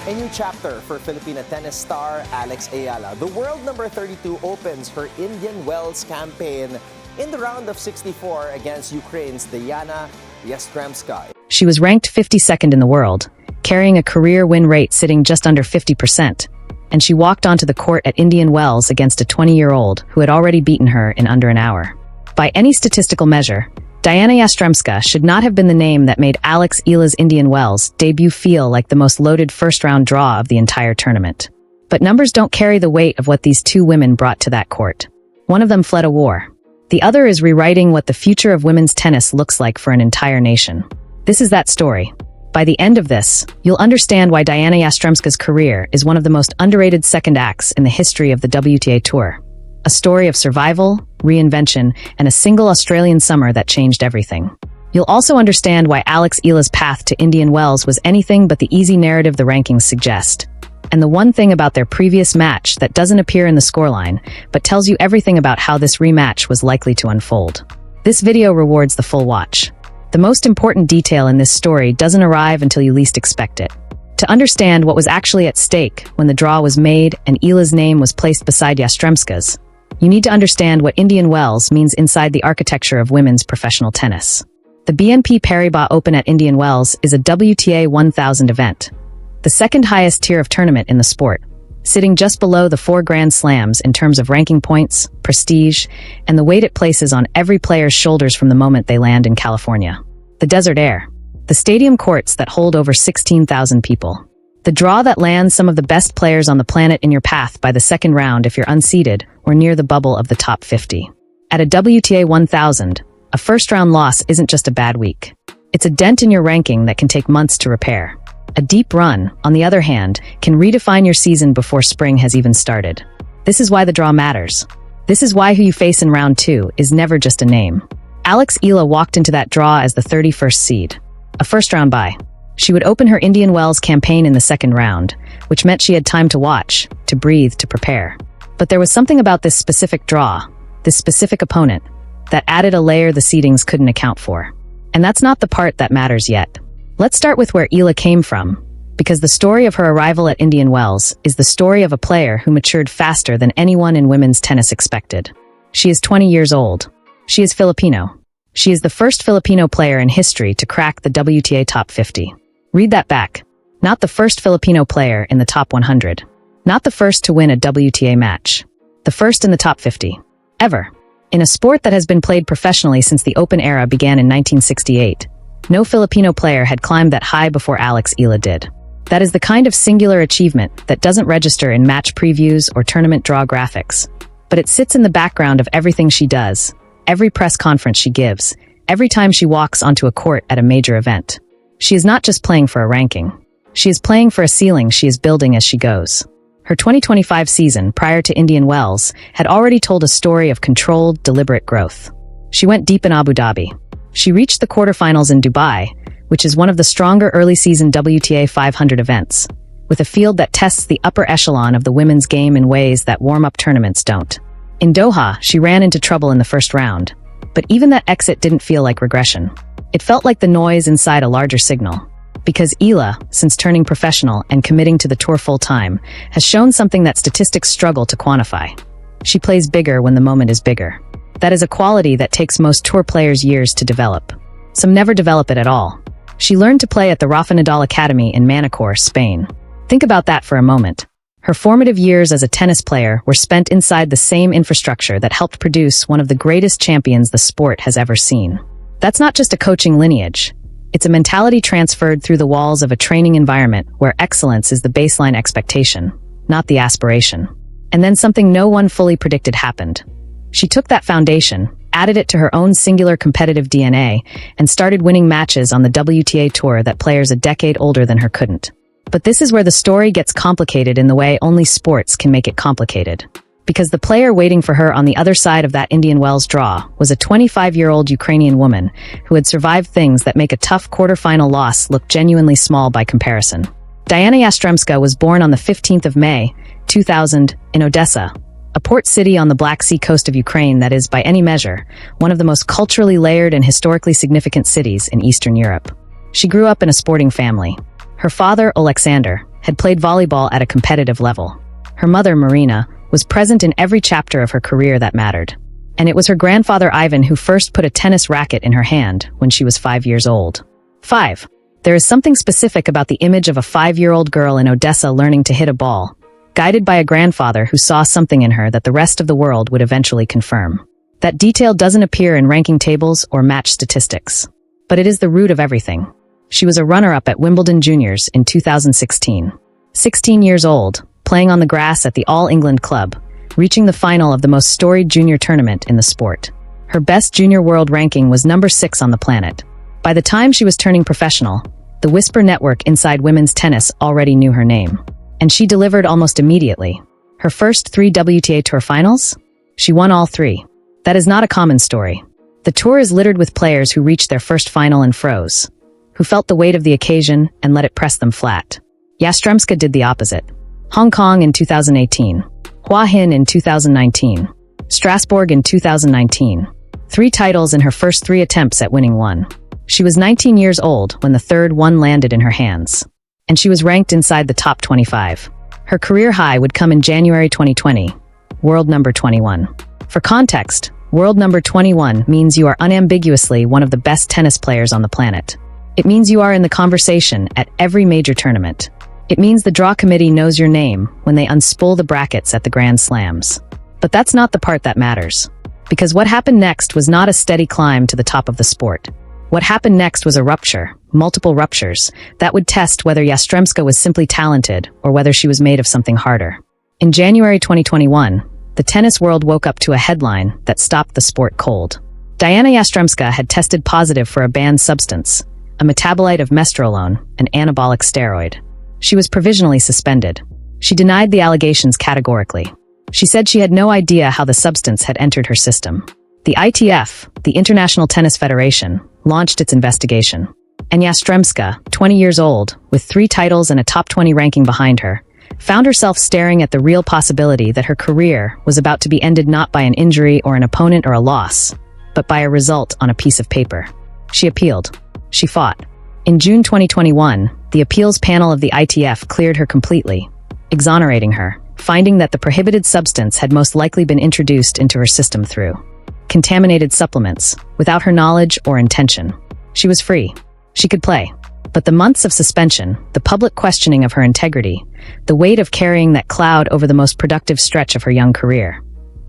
A new chapter for Filipina tennis star Alex Eala. The world number 32 opens her Indian Wells campaign in the round of 64 against Ukraine's Dayana Yastremska. She was ranked 52nd in the world, carrying a career win rate sitting just under 50%, and she walked onto the court at Indian Wells against a 20-year-old who had already beaten her in under an hour. By any statistical measure, Dayana Yastremska should not have been the name that made Alex Eala's Indian Wells debut feel like the most loaded first-round draw of the entire tournament. But numbers don't carry the weight of what these two women brought to that court. One of them fled a war. The other is rewriting what the future of women's tennis looks like for an entire nation. This is that story. By the end of this, you'll understand why Dayana Yastremska's career is one of the most underrated second acts in the history of the WTA Tour. A story of survival, reinvention, and a single Australian summer that changed everything. You'll also understand why Alex Eala's path to Indian Wells was anything but the easy narrative the rankings suggest. And the one thing about their previous match that doesn't appear in the scoreline, but tells you everything about how this rematch was likely to unfold. This video rewards the full watch. The most important detail in this story doesn't arrive until you least expect it. To understand what was actually at stake when the draw was made and Eala's name was placed beside Yastremska's, you need to understand what Indian Wells means inside the architecture of women's professional tennis. The BNP Paribas Open at Indian Wells is a WTA 1000 event, the second highest tier of tournament in the sport, sitting just below the 4 Grand Slams in terms of ranking points, prestige, and the weight it places on every player's shoulders from the moment they land in California. The desert air. The stadium courts that hold over 16,000 people. The draw that lands some of the best players on the planet in your path by the second round if you're unseeded or near the bubble of the top 50. At a WTA 1000, a first-round loss isn't just a bad week. It's a dent in your ranking that can take months to repair. A deep run, on the other hand, can redefine your season before spring has even started. This is why the draw matters. This is why who you face in round 2 is never just a name. Alex Eala walked into that draw as the 31st seed, a first-round bye. She would open her Indian Wells campaign in the second round, which meant she had time to watch, to breathe, to prepare. But there was something about this specific draw, this specific opponent, that added a layer the seedings couldn't account for. And that's not the part that matters yet. Let's start with where Eala came from, because the story of her arrival at Indian Wells is the story of a player who matured faster than anyone in women's tennis expected. She is 20 years old. She is Filipino. She is the first Filipino player in history to crack the WTA top 50. Read that back. Not the first Filipino player in the top 100. Not the first to win a WTA match. The first in the top 50. Ever. In a sport that has been played professionally since the Open era began in 1968, no Filipino player had climbed that high before Alex Eala did. That is the kind of singular achievement that doesn't register in match previews or tournament draw graphics. But it sits in the background of everything she does, every press conference she gives, every time she walks onto a court at a major event. She is not just playing for a ranking. She is playing for a ceiling she is building as she goes. Her 2025 season, prior to Indian Wells, had already told a story of controlled, deliberate growth. She went deep in Abu Dhabi. She reached the quarterfinals in Dubai, which is one of the stronger early-season WTA 500 events, with a field that tests the upper echelon of the women's game in ways that warm-up tournaments don't. In Doha, she ran into trouble in the first round, but even that exit didn't feel like regression. It felt like the noise inside a larger signal. Because Eala, since turning professional and committing to the tour full-time, has shown something that statistics struggle to quantify. She plays bigger when the moment is bigger. That is a quality that takes most tour players years to develop. Some never develop it at all. She learned to play at the Rafa Nadal Academy in Manacor, Spain. Think about that for a moment. Her formative years as a tennis player were spent inside the same infrastructure that helped produce one of the greatest champions the sport has ever seen. That's not just a coaching lineage. It's a mentality transferred through the walls of a training environment where excellence is the baseline expectation, not the aspiration. And then something no one fully predicted happened. She took that foundation, added it to her own singular competitive DNA, and started winning matches on the WTA Tour that players a decade older than her couldn't. But this is where the story gets complicated in the way only sports can make it complicated. Because the player waiting for her on the other side of that Indian Wells draw was a 25-year-old Ukrainian woman who had survived things that make a tough quarterfinal loss look genuinely small by comparison. Dayana Yastremska was born on the 15th of May, 2000, in Odessa, a port city on the Black Sea coast of Ukraine that is, by any measure, one of the most culturally layered and historically significant cities in Eastern Europe. She grew up in a sporting family. Her father, Alexander, had played volleyball at a competitive level. Her mother, Marina, was present in every chapter of her career that mattered. And it was her grandfather, Ivan, who first put a tennis racket in her hand when she was 5 years old. 5. There is something specific about the image of a 5-year-old girl in Odessa learning to hit a ball, guided by a grandfather who saw something in her that the rest of the world would eventually confirm. That detail doesn't appear in ranking tables or match statistics. But it is the root of everything. She was a runner-up at Wimbledon Juniors in 2016. 16 years old, playing on the grass at the All-England club, reaching the final of the most storied junior tournament in the sport. Her best junior world ranking was number 6 on the planet. By the time she was turning professional, the Whisper network inside women's tennis already knew her name. And she delivered almost immediately. Her first 3 WTA Tour finals? She won all 3. That is not a common story. The tour is littered with players who reached their first final and froze, who felt the weight of the occasion and let it press them flat. Yastremska did the opposite. Hong Kong in 2018. Hua Hin in 2019. Strasbourg in 2019. 3 titles in her first 3 attempts at winning one. She was 19 years old when the third one landed in her hands. And she was ranked inside the top 25. Her career high would come in January 2020, world number 21. For context, world number 21 means you are unambiguously one of the best tennis players on the planet. It means you are in the conversation at every major tournament. It means the draw committee knows your name when they unspool the brackets at the Grand Slams. But that's not the part that matters. Because what happened next was not a steady climb to the top of the sport. What happened next was a rupture, multiple ruptures, that would test whether Yastremska was simply talented or whether she was made of something harder. In January 2021, the tennis world woke up to a headline that stopped the sport cold. Dayana Yastremska had tested positive for a banned substance, a metabolite of mestrolone, an anabolic steroid. She was provisionally suspended. She denied the allegations categorically. She said she had no idea how the substance had entered her system. The ITF, the International Tennis Federation, launched its investigation. And Yastremska, 20 years old, with 3 titles and a top 20 ranking behind her, found herself staring at the real possibility that her career was about to be ended not by an injury or an opponent or a loss, but by a result on a piece of paper. She appealed. She fought. In June 2021, the appeals panel of the ITF cleared her completely, exonerating her, finding that the prohibited substance had most likely been introduced into her system through contaminated supplements, without her knowledge or intention. She was free. She could play. But the months of suspension, the public questioning of her integrity, the weight of carrying that cloud over the most productive stretch of her young career,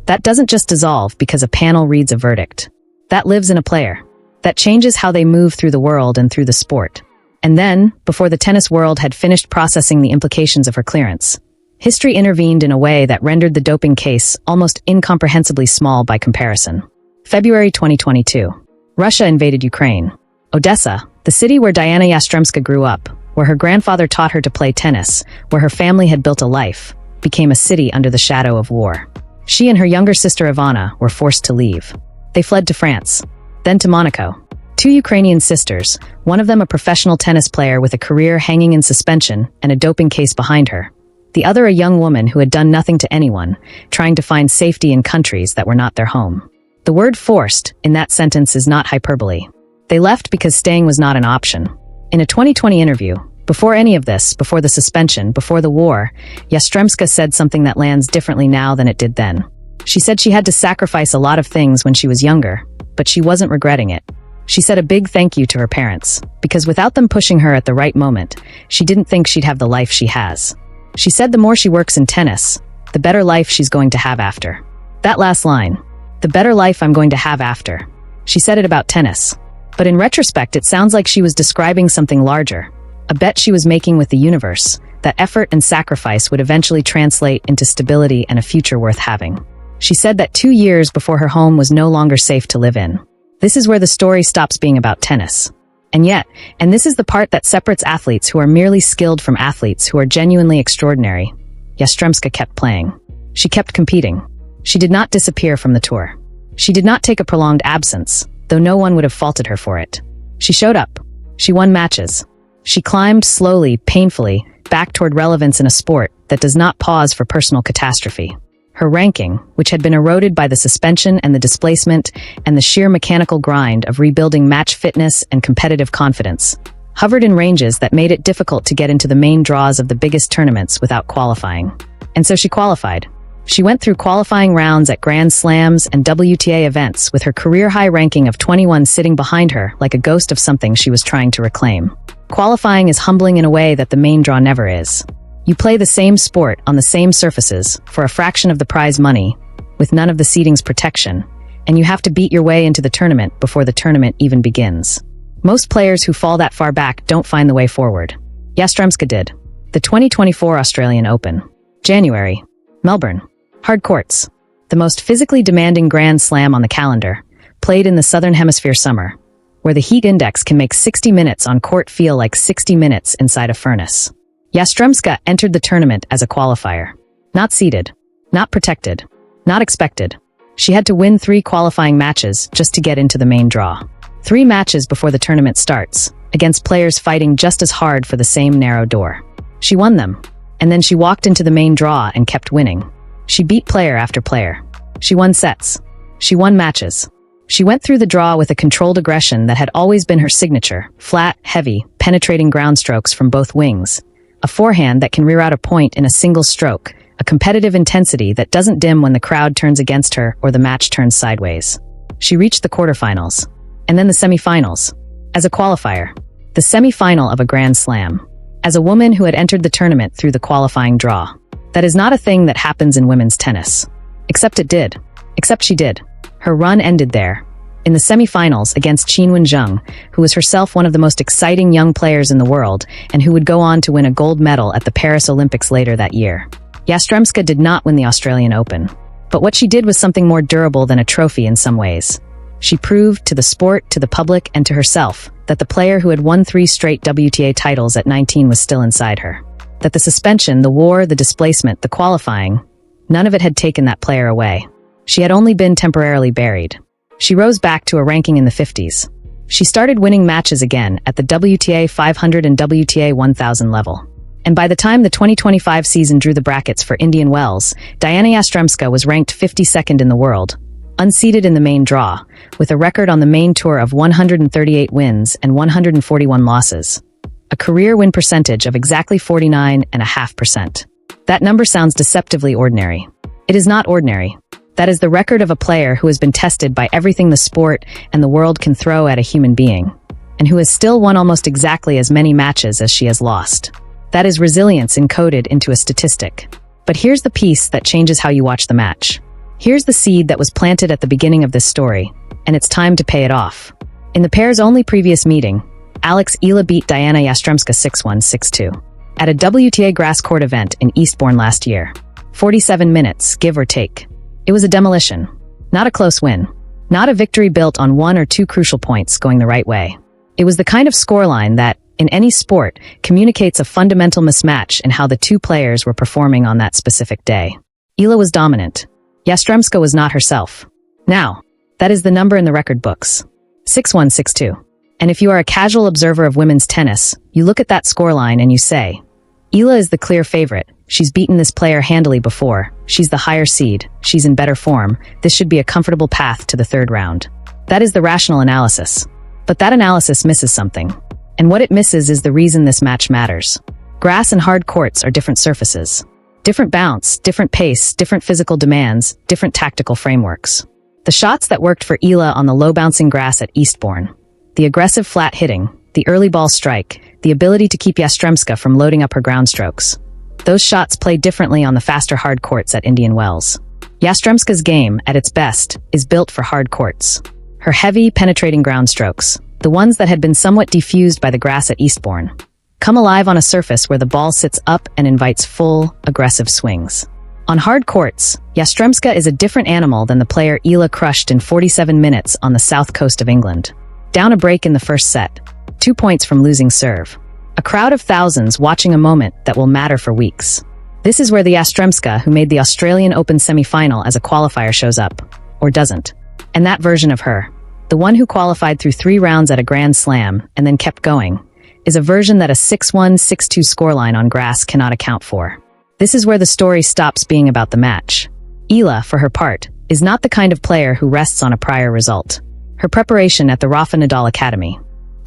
that doesn't just dissolve because a panel reads a verdict. That lives in a player. That changes how they move through the world and through the sport. And then, before the tennis world had finished processing the implications of her clearance, history intervened in a way that rendered the doping case almost incomprehensibly small by comparison. February 2022. Russia invaded Ukraine. Odessa, the city where Dayana Yastremska grew up, where her grandfather taught her to play tennis, where her family had built a life, became a city under the shadow of war. She and her younger sister Ivana were forced to leave. They fled to France, then to Monaco. 2 Ukrainian sisters, one of them a professional tennis player with a career hanging in suspension and a doping case behind her. The other a young woman who had done nothing to anyone, trying to find safety in countries that were not their home. The word forced in that sentence is not hyperbole. They left because staying was not an option. In a 2020 interview, before any of this, before the suspension, before the war, Yastremska said something that lands differently now than it did then. She said she had to sacrifice a lot of things when she was younger, but she wasn't regretting it. She said a big thank you to her parents, because without them pushing her at the right moment, she didn't think she'd have the life she has. She said the more she works in tennis, the better life she's going to have after. That last line, the better life I'm going to have after. She said it about tennis. But in retrospect, it sounds like she was describing something larger, a bet she was making with the universe, that effort and sacrifice would eventually translate into stability and a future worth having. She said that 2 years before her home was no longer safe to live in. This is where the story stops being about tennis. And yet, and this is the part that separates athletes who are merely skilled from athletes who are genuinely extraordinary, Yastremska kept playing. She kept competing. She did not disappear from the tour. She did not take a prolonged absence, though no one would have faulted her for it. She showed up. She won matches. She climbed slowly, painfully, back toward relevance in a sport that does not pause for personal catastrophe. Her ranking, which had been eroded by the suspension and the displacement and the sheer mechanical grind of rebuilding match fitness and competitive confidence, hovered in ranges that made it difficult to get into the main draws of the biggest tournaments without qualifying. And so she qualified. She went through qualifying rounds at Grand Slams and WTA events with her career-high ranking of 21 sitting behind her like a ghost of something she was trying to reclaim. Qualifying is humbling in a way that the main draw never is. You play the same sport on the same surfaces for a fraction of the prize money, with none of the seeding's protection, and you have to beat your way into the tournament before the tournament even begins. Most players who fall that far back don't find the way forward. Yastremska did. The 2024 Australian Open. January. Melbourne. Hard courts. The most physically demanding Grand Slam on the calendar, played in the Southern Hemisphere summer, where the heat index can make 60 minutes on court feel like 60 minutes inside a furnace. Yastremska entered the tournament as a qualifier. Not seeded. Not protected. Not expected. She had to win 3 qualifying matches just to get into the main draw. 3 matches before the tournament starts, against players fighting just as hard for the same narrow door. She won them, and then she walked into the main draw and kept winning. She beat player after player. She won sets. She won matches. She went through the draw with a controlled aggression that had always been her signature: flat, heavy, penetrating ground strokes from both wings, a forehand that can rear out a point in a single stroke, a competitive intensity that doesn't dim when the crowd turns against her or the match turns sideways. She reached the quarterfinals, and then the semifinals. As a qualifier, the semifinal of a Grand Slam. As a woman who had entered the tournament through the qualifying draw. That is not a thing that happens in women's tennis. Except it did. Except she did. Her run ended there, in the semifinals against Qinwen Zheng, who was herself one of the most exciting young players in the world and who would go on to win a gold medal at the Paris Olympics later that year. Yastremska did not win the Australian Open, but what she did was something more durable than a trophy in some ways. She proved to the sport, to the public, and to herself that the player who had won 3 straight WTA titles at 19 was still inside her. That the suspension, the war, the displacement, the qualifying, none of it had taken that player away. She had only been temporarily buried. She rose back to a ranking in the 50s. She started winning matches again at the WTA 500 and WTA 1000 level. And by the time the 2025 season drew the brackets for Indian Wells, Dayana Yastremska was ranked 52nd in the world, unseeded in the main draw, with a record on the main tour of 138 wins and 141 losses. A career win percentage of exactly 49.5%. That number sounds deceptively ordinary. It is not ordinary. That is the record of a player who has been tested by everything the sport and the world can throw at a human being, and who has still won almost exactly as many matches as she has lost. That is resilience encoded into a statistic. But here's the piece that changes how you watch the match. Here's the seed that was planted at the beginning of this story, and it's time to pay it off. In the pair's only previous meeting, Alex Eala beat Dayana Yastremska 6-1, 6-2 at a WTA grass court event in Eastbourne last year. 47 minutes, give or take. It was a demolition, not a close win, not a victory built on 1 or 2 crucial points going the right way. It was the kind of scoreline that, in any sport, communicates a fundamental mismatch in how the 2 players were performing on that specific day. Eala was dominant. Yastremska was not herself. Now, that is the number in the record books. 6-1, 6-2. And if you are a casual observer of women's tennis, you look at that scoreline and you say, Eala is the clear favorite. She's beaten this player handily before. She's the higher seed. She's in better form. This should be a comfortable path to the 3rd round. That is the rational analysis. But that analysis misses something. And what it misses is the reason this match matters. Grass and hard courts are different surfaces. Different bounce, different pace, different physical demands, different tactical frameworks. The shots that worked for Eala on the low-bouncing grass at Eastbourne, the aggressive flat hitting, the early ball strike, the ability to keep Yastremska from loading up her ground strokes. Those shots played differently on the faster hard courts at Indian Wells. Yastremska's game, at its best, is built for hard courts. Her heavy, penetrating ground strokes, the ones that had been somewhat defused by the grass at Eastbourne, come alive on a surface where the ball sits up and invites full, aggressive swings. On hard courts, Yastremska is a different animal than the player Eala crushed in 47 minutes on the south coast of England. Down a break in the first set, 2 points from losing serve. A crowd of thousands watching a moment that will matter for weeks. This is where the Yastremska who made the Australian Open semi-final as a qualifier shows up, or doesn't. And that version of her, the one who qualified through 3 rounds at a Grand Slam and then kept going, is a version that a 6-1, 6-2 scoreline on grass cannot account for. This is where the story stops being about the match. Eala, for her part, is not the kind of player who rests on a prior result. Her preparation at the Rafa Nadal Academy.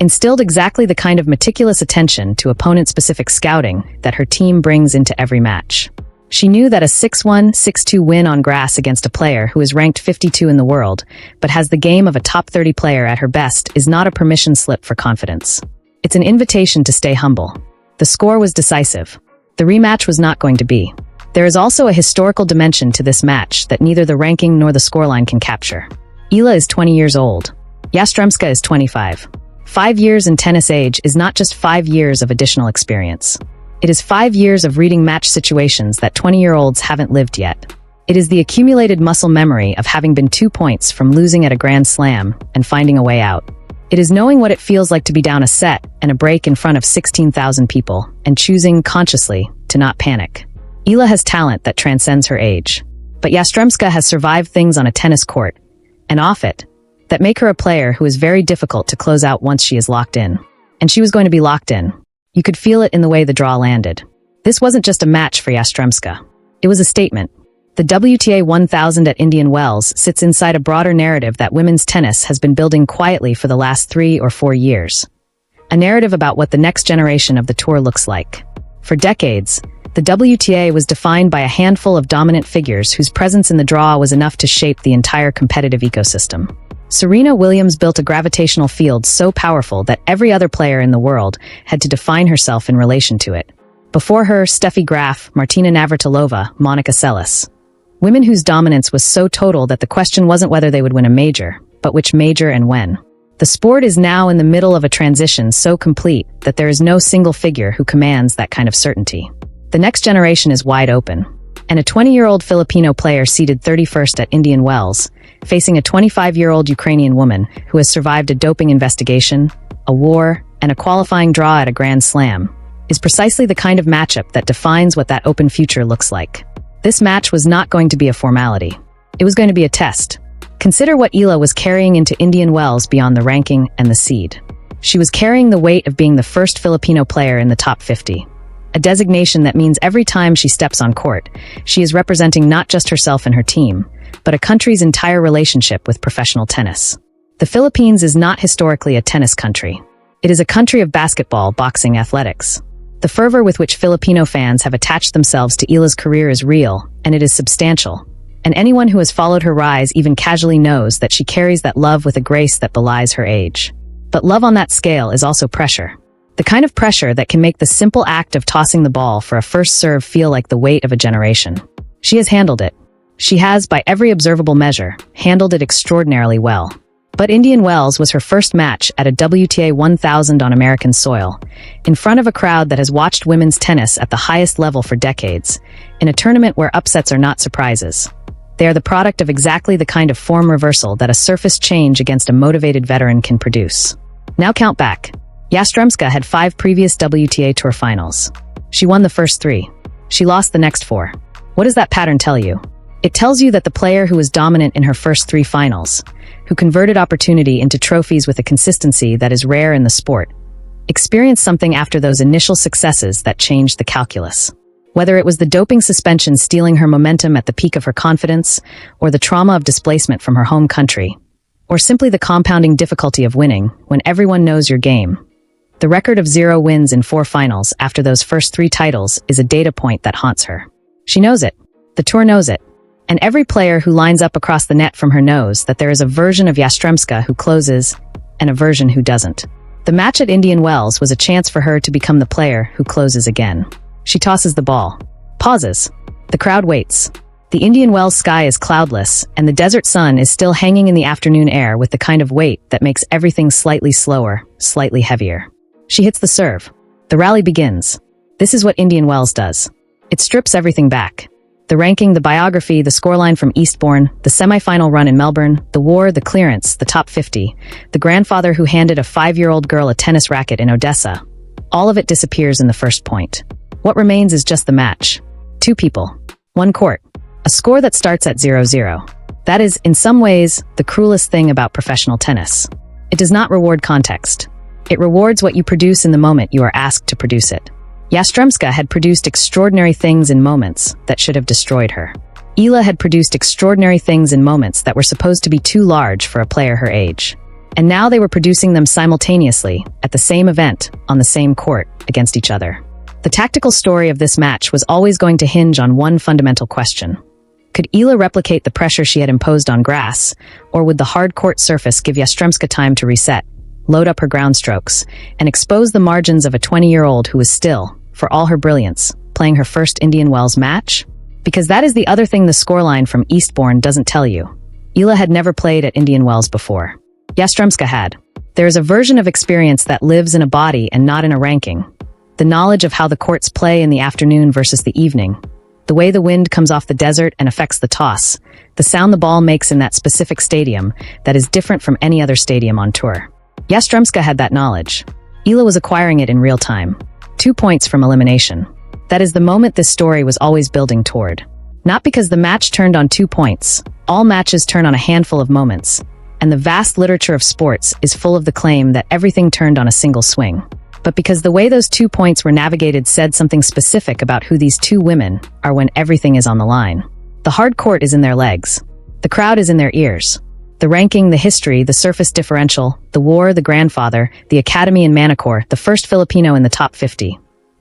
instilled exactly the kind of meticulous attention to opponent-specific scouting that her team brings into every match. She knew that a 6-1, 6-2 win on grass against a player who is ranked 52 in the world, but has the game of a top 30 player at her best, is not a permission slip for confidence. It's an invitation to stay humble. The score was decisive. The rematch was not going to be. There is also a historical dimension to this match that neither the ranking nor the scoreline can capture. Eala is 20 years old. Yastremska is 25. 5 years in tennis age is not just 5 years of additional experience. It is 5 years of reading match situations that 20-year-olds haven't lived yet. It is the accumulated muscle memory of having been 2 points from losing at a Grand Slam and finding a way out. It is knowing what it feels like to be down a set and a break in front of 16,000 people and choosing, consciously, to not panic. Eala has talent that transcends her age. But Yastremska has survived things on a tennis court, and off it, that make her a player who is very difficult to close out once she is locked in. And she was going to be locked in. You could feel it in the way the draw landed. This wasn't just a match for Yastremska. It was a statement. The WTA 1000 at Indian Wells sits inside a broader narrative that women's tennis has been building quietly for the last 3 or 4 years. A narrative about what the next generation of the tour looks like. For decades, the WTA was defined by a handful of dominant figures whose presence in the draw was enough to shape the entire competitive ecosystem. Serena Williams built a gravitational field so powerful that every other player in the world had to define herself in relation to it. Before her, Steffi Graf, Martina Navratilova, Monica Seles. Women whose dominance was so total that the question wasn't whether they would win a major, but which major and when. The sport is now in the middle of a transition so complete that there is no single figure who commands that kind of certainty. The next generation is wide open. And a 20-year-old Filipino player seated 31st at Indian Wells, facing a 25-year-old Ukrainian woman who has survived a doping investigation, a war, and a qualifying draw at a Grand Slam, is precisely the kind of matchup that defines what that open future looks like. This match was not going to be a formality. It was going to be a test. Consider what Eala was carrying into Indian Wells beyond the ranking and the seed. She was carrying the weight of being the first Filipino player in the top 50. A designation that means every time she steps on court, she is representing not just herself and her team, but a country's entire relationship with professional tennis. The Philippines is not historically a tennis country. It is a country of basketball, boxing, athletics. The fervor with which Filipino fans have attached themselves to Eala's career is real, and it is substantial. And anyone who has followed her rise even casually knows that she carries that love with a grace that belies her age. But love on that scale is also pressure. The kind of pressure that can make the simple act of tossing the ball for a first serve feel like the weight of a generation. She has handled it. She has, by every observable measure, handled it extraordinarily well. But Indian Wells was her first match at a WTA 1000 on American soil, in front of a crowd that has watched women's tennis at the highest level for decades, in a tournament where upsets are not surprises. They are the product of exactly the kind of form reversal that a surface change against a motivated veteran can produce. Now count back. Yastremska had 5 previous WTA Tour finals. She won the first 3. She lost the next 4. What does that pattern tell you? It tells you that the player who was dominant in her first 3 finals, who converted opportunity into trophies with a consistency that is rare in the sport, experienced something after those initial successes that changed the calculus. Whether it was the doping suspension stealing her momentum at the peak of her confidence, or the trauma of displacement from her home country, or simply the compounding difficulty of winning when everyone knows your game. The record of 0 wins in 4 finals after those first 3 titles is a data point that haunts her. She knows it. The tour knows it. And every player who lines up across the net from her knows that there is a version of Yastremska who closes and a version who doesn't. The match at Indian Wells was a chance for her to become the player who closes again. She tosses the ball. Pauses. The crowd waits. The Indian Wells sky is cloudless, and the desert sun is still hanging in the afternoon air with the kind of weight that makes everything slightly slower, slightly heavier. She hits the serve. The rally begins. This is what Indian Wells does. It strips everything back. The ranking, the biography, the scoreline from Eastbourne, the semifinal run in Melbourne, the war, the clearance, the top 50, the grandfather who handed a 5-year-old girl a tennis racket in Odessa. All of it disappears in the first point. What remains is just the match. 2 people. 1 court. A score that starts at 0-0. That is, in some ways, the cruelest thing about professional tennis. It does not reward context. It rewards what you produce in the moment you are asked to produce it. Yastremska had produced extraordinary things in moments that should have destroyed her. Eala had produced extraordinary things in moments that were supposed to be too large for a player her age. And now they were producing them simultaneously, at the same event, on the same court, against each other. The tactical story of this match was always going to hinge on one fundamental question. Could Eala replicate the pressure she had imposed on grass, or would the hard court surface give Yastremska time to reset, load up her ground strokes, and expose the margins of a 20-year-old who was still, for all her brilliance, playing her first Indian Wells match? Because that is the other thing the scoreline from Eastbourne doesn't tell you. Eala had never played at Indian Wells before. Yastremska had. There is a version of experience that lives in a body and not in a ranking. The knowledge of how the courts play in the afternoon versus the evening. The way the wind comes off the desert and affects the toss. The sound the ball makes in that specific stadium that is different from any other stadium on tour. Yastremska had that knowledge. Eala was acquiring it in real time. 2 points from elimination. That is the moment this story was always building toward. Not because the match turned on 2 points. All matches turn on a handful of moments. And the vast literature of sports is full of the claim that everything turned on a single swing. But because the way those 2 points were navigated said something specific about who these two women are when everything is on the line. The hard court is in their legs. The crowd is in their ears. The ranking, the history, the surface differential, the war, the grandfather, the academy in Manacor, the first Filipino in the top 50.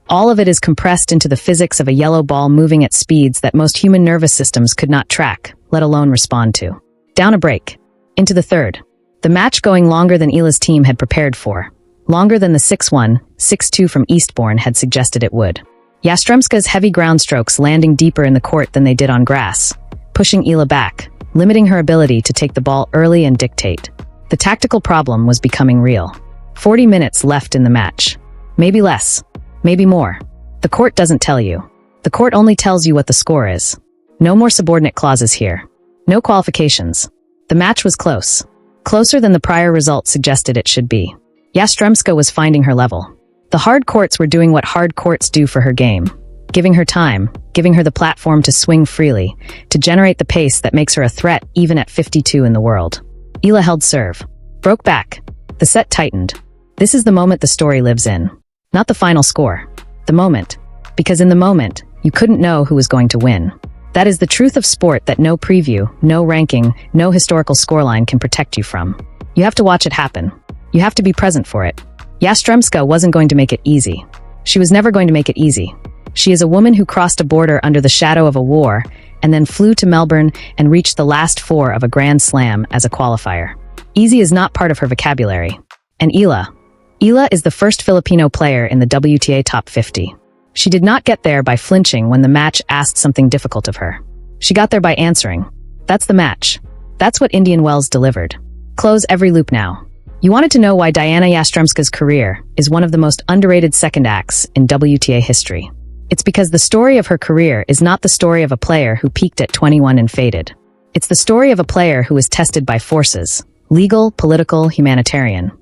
All of it is compressed into the physics of a yellow ball moving at speeds that most human nervous systems could not track, let alone respond to. Down a break. Into the third. The match going longer than Eala's team had prepared for. Longer than the 6-1, 6-2 from Eastbourne had suggested it would. Yastremska's heavy ground strokes landing deeper in the court than they did on grass, pushing Eala back, limiting her ability to take the ball early and dictate. The tactical problem was becoming real. 40 minutes left in the match. Maybe less. Maybe more. The court doesn't tell you. The court only tells you what the score is. No more subordinate clauses here. No qualifications. The match was close. Closer than the prior result suggested it should be. Yastremska was finding her level. The hard courts were doing what hard courts do for her game. Giving her time, giving her the platform to swing freely, to generate the pace that makes her a threat even at 52 in the world. Eala held serve. Broke back. The set tightened. This is the moment the story lives in. Not the final score. The moment. Because in the moment, you couldn't know who was going to win. That is the truth of sport that no preview, no ranking, no historical scoreline can protect you from. You have to watch it happen. You have to be present for it. Yastremska wasn't going to make it easy. She was never going to make it easy. She is a woman who crossed a border under the shadow of a war and then flew to Melbourne and reached the last four of a Grand Slam as a qualifier. Easy is not part of her vocabulary. And Eala is the first Filipino player in the WTA top 50. She did not get there by flinching when the match asked something difficult of her. She got there by answering. That's the match. That's what Indian Wells delivered. Close every loop now. You wanted to know why Dayana Yastremska's career is one of the most underrated second acts in WTA history. It's because the story of her career is not the story of a player who peaked at 21 and faded. It's the story of a player who was tested by forces, legal, political, humanitarian,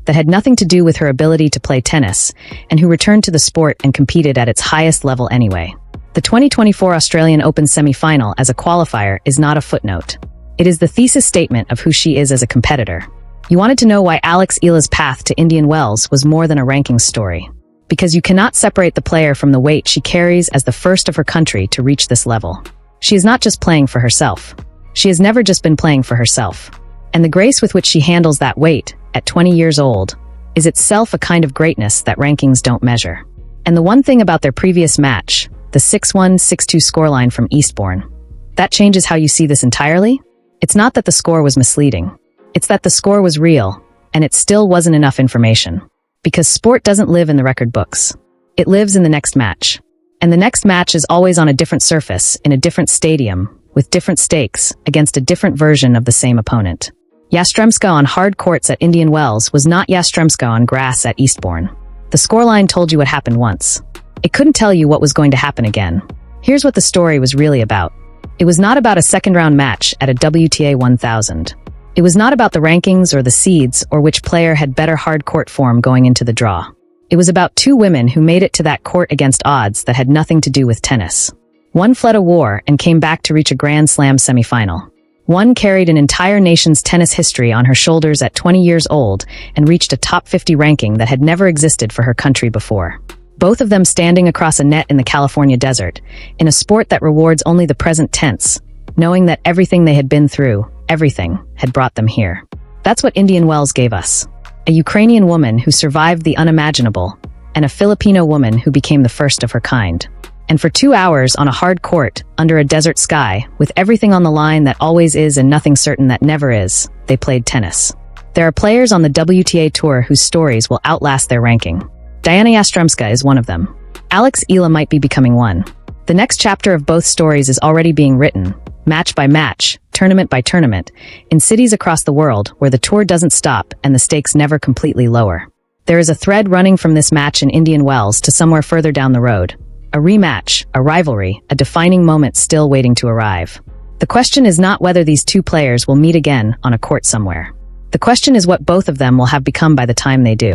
that had nothing to do with her ability to play tennis, and who returned to the sport and competed at its highest level anyway. The 2024 Australian Open semi-final as a qualifier is not a footnote. It is the thesis statement of who she is as a competitor. You wanted to know why Alex Eala's path to Indian Wells was more than a ranking story. Because you cannot separate the player from the weight she carries as the first of her country to reach this level. She is not just playing for herself. She has never just been playing for herself. And the grace with which she handles that weight, at 20 years old, is itself a kind of greatness that rankings don't measure. And the one thing about their previous match, the 6-1, 6-2 scoreline from Eastbourne, that changes how you see this entirely? It's not that the score was misleading. It's that the score was real, and it still wasn't enough information. Because sport doesn't live in the record books. It lives in the next match. And the next match is always on a different surface, in a different stadium, with different stakes, against a different version of the same opponent. Yastremska on hard courts at Indian Wells was not Yastremska on grass at Eastbourne. The scoreline told you what happened once. It couldn't tell you what was going to happen again. Here's what the story was really about. It was not about a second-round match at a WTA 1000. It was not about the rankings or the seeds or which player had better hard court form going into the draw. It was about two women who made it to that court against odds that had nothing to do with tennis. One fled a war and came back to reach a Grand Slam semifinal. One carried an entire nation's tennis history on her shoulders at 20 years old and reached a top 50 ranking that had never existed for her country before. Both of them standing across a net in the California desert, in a sport that rewards only the present tense, knowing that everything they had been through, everything, had brought them here. That's what Indian Wells gave us. A Ukrainian woman who survived the unimaginable, and a Filipino woman who became the first of her kind. And for 2 hours on a hard court, under a desert sky, with everything on the line that always is and nothing certain that never is, they played tennis. There are players on the WTA Tour whose stories will outlast their ranking. Dayana Yastremska is one of them. Alex Eala might be becoming one. The next chapter of both stories is already being written, match by match, tournament by tournament, in cities across the world where the tour doesn't stop and the stakes never completely lower. There is a thread running from this match in Indian Wells to somewhere further down the road. A rematch, a rivalry, a defining moment still waiting to arrive. The question is not whether these two players will meet again on a court somewhere. The question is what both of them will have become by the time they do.